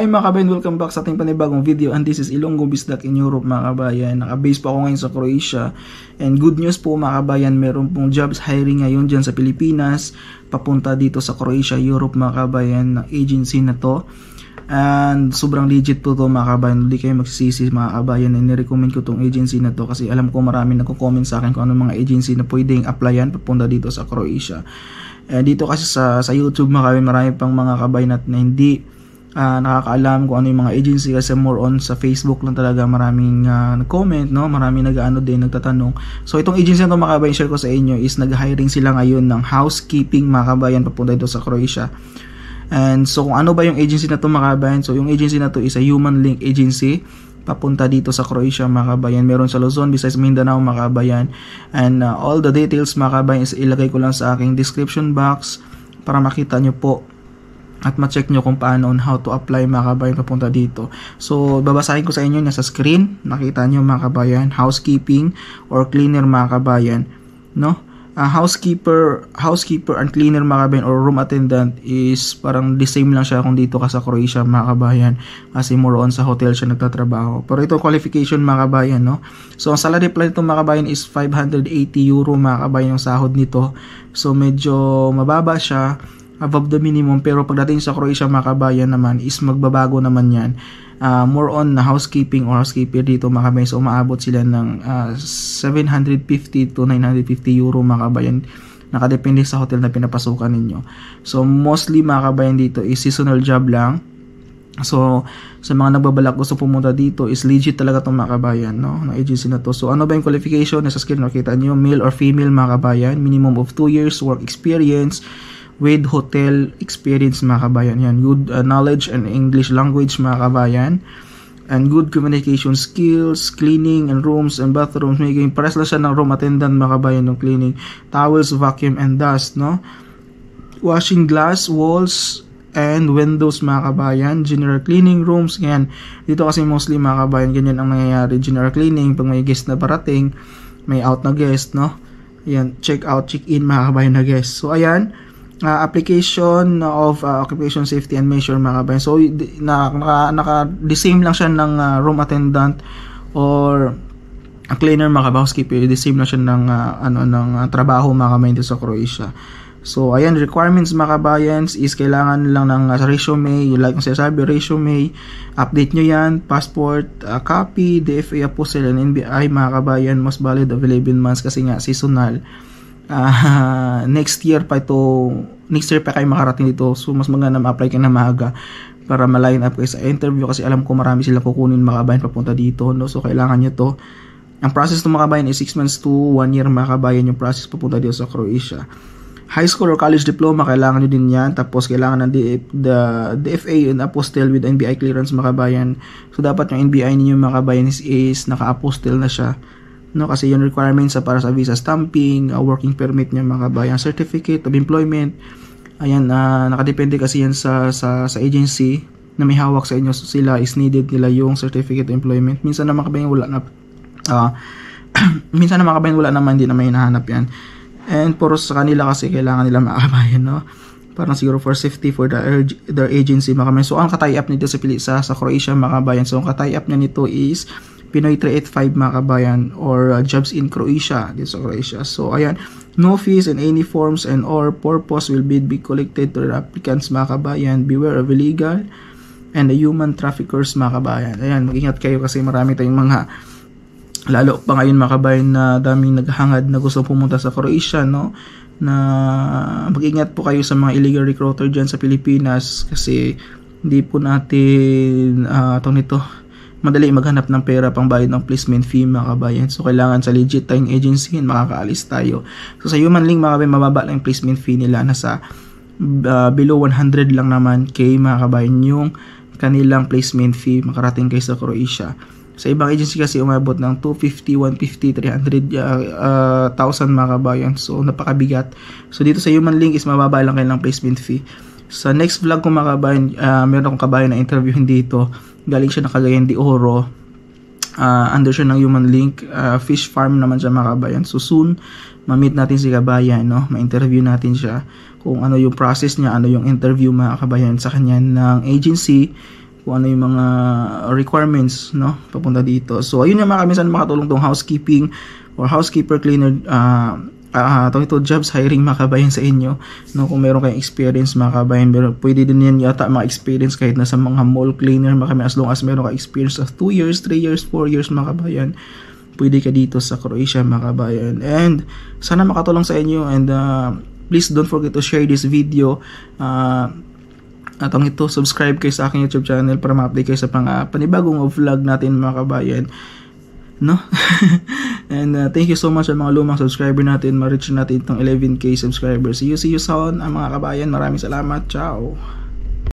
Hi mga kabayan, welcome back sa ating panibagong video, and this is Ilonggo Bisdak in Europe mga kabayan. Naka-base po ako ngayon sa Croatia, and good news po mga kabayan, meron pong jobs hiring ngayon dyan sa Pilipinas papunta dito sa Croatia, Europe mga kabayan, ng agency na to. And sobrang legit po to mga kabayan, hindi kayo magsisisi mga kabayan, and nirecommend ko tong agency na to kasi alam ko marami nagko-comment sa akin kung ano mga agency na pwedeng applyan papunta dito sa Croatia. Dito kasi sa YouTube mga kabayan, marami pang mga kabayan na hindi nakakaalam kung ano yung mga agency kasi more on sa Facebook lang talaga maraming nag-comment, no? Maraming nag-ano din, nagtatanong. So itong agency na ito mga kabayan, share ko sa inyo is nag-hiring sila ngayon ng housekeeping mga kabayan papunta dito sa Croatia. And so kung ano ba yung agency na ito mga kabayan, so yung agency na ito is a Human Link agency papunta dito sa Croatia mga kabayan. Meron sa Luzon, Visayas, Mindanao mga kabayan. And all the details mga kabayan is ilagay ko lang sa aking description box para makita nyo po at ma-check nyo kung paano on how to apply mga kabayan papunta dito. So babasahin ko sa inyo, nasa screen nakita nyo mga kabayan, housekeeping or cleaner mga kabayan, no? Housekeeper and cleaner mga kabayan or room attendant is parang the same lang siya kung dito ka sa Croatia mga kabayan, kasi more on sa hotel siya nagtatrabaho. Pero ito qualification mga kabayan, no? So ang salary plan nito mga kabayan is 580 euro mga kabayan yung sahod nito. So medyo mababa siya, above the minimum, pero pagdating sa Croatia mga kabayan naman is magbabago naman yan. More on na housekeeping or housekeeper dito mga kabayan, so umaabot sila ng 750 to 950 euro mga kabayan, nakadepende sa hotel na pinapasukan ninyo. So mostly mga kabayan dito is seasonal job lang. So sa mga nagbabalak gusto pumunta dito is legit talaga itong mga kabayan, no, ng agency na to. So ano ba yung qualification? Nasa screen nakita nyo, male or female mga kabayan, minimum of 2 years work experience with hotel experience mga kabayan. Yan, good knowledge and English language mga kabayan, and good communication skills, cleaning and rooms and bathrooms. May pares lang siya ng room attendant mga kabayan, ng cleaning towels, vacuum and dust, no, washing glass, walls and windows mga kabayan, general cleaning rooms. Yan, dito kasi mostly mga kabayan ganyan ang nangyayari, general cleaning pag may guest na parating, may out na guest, no, yan, check out, check in mga kabayan na guest. So ayan, application of occupation safety and measure mga kabayan. So the same lang siya ng room attendant or a cleaner mga kabayan, housekeeper, the same lang siya ng trabaho mga kabayan dito sa Croatia. So ayan, requirements mga kabayan is kailangan lang ng resume, like kung sinasabi resume, update nyo yan, passport copy, DFA apostle and NBI mga kabayan, most valid of 11 months kasi nga seasonal. Next year pa kayo makarating dito, so mas maganda ma-apply ka na maaga para ma-line up kayo sa interview, kasi alam ko marami sila kukunin mga kabayan papunta dito, no? So kailangan nyo to. Ang process ng mga kabayan is 6 months to 1 year mga kabayan yung process papunta dito sa Croatia. High school or college diploma kailangan nyo din yan, tapos kailangan ng DFA and apostle with NBI clearance mga kabayan. So dapat yung NBI ninyo mga kabayan is naka-apostle na siya, no, kasi yung requirements para sa visa stamping, working permit niya mga kabayan, certificate of employment. Ayan, nakadepende kasi yan sa agency na may hawak sa inyo. So sila is needed nila yung certificate of employment. Minsan naman kabayan wala na minsan naman kabayan wala naman, hindi na may hinahanap yan. And puro sa kanila kasi kailangan nila mga kabayan, no, parang siguro for safety for their agency mga kabayan. So ang ka-tie up nito sa Croatia mga kabayan, so ang ka-tie up niya nito is Pinoy 385 mga kabayan, or jobs in Croatia, dito sa Croatia. So ayan, no fees and any forms and or purpose will be collected to the applicants mga kabayan. Beware of illegal and the human traffickers mga kabayan. Ayan, mag-ingat kayo kasi marami tayong mga, lalo pa ngayon mga kabayan, na daming naghahangad na gusto pumunta sa Croatia, no, na mag-ingat po kayo sa mga illegal recruiter dyan sa Pilipinas, kasi hindi po natin madali maghanap ng pera pang bayad ng placement fee mga kabayan. So kailangan sa legit tayong agency and makakaalis tayo. So sa Human Link mga kabayan, mababa lang yung placement fee nila, nasa below 100 lang naman kay mga kabayan yung kanilang placement fee makarating kayo sa Croatia. Sa ibang agency kasi umabot ng 250, 150, 300,000 mga kabayan. So napakabigat. So dito sa Human Link is mababa lang kanilang placement fee. Sa next vlog ko mga kabayan, meron akong kabayan na interviewin dito. Galing siya na Cagayan de Oro. Under siya ng Human Link. Fish farm naman siya mga kabayan. So soon, ma-meet natin si kabayan, no? Ma-interview natin siya kung ano yung process niya, ano yung interview mga kabayan sa kanya ng agency kung ano yung mga requirements, no, papunta dito. So ayun yung mga kami, sana makatulong tong housekeeping or housekeeper cleaner ito jobs hiring mga kabayan sa inyo, no, kung meron kayong experience mga kabayan. Pero pwede din yan yata mga experience kahit nasa mga mall cleaner mga kabayan, as long as meron ka experience of 2 years, 3 years, 4 years mga kabayan, pwede ka dito sa Croatia mga kabayan. And sana makatulong sa inyo, and please don't forget to share this video. Atong ito, subscribe kayo sa aking YouTube channel para ma-update kayo sa panibagong vlog natin mga kabayan, no? And thank you so much sa mga lumang subscriber natin. Ma-reach natin itong 11k subscribers. See you soon mga kabayan. Maraming salamat. Ciao.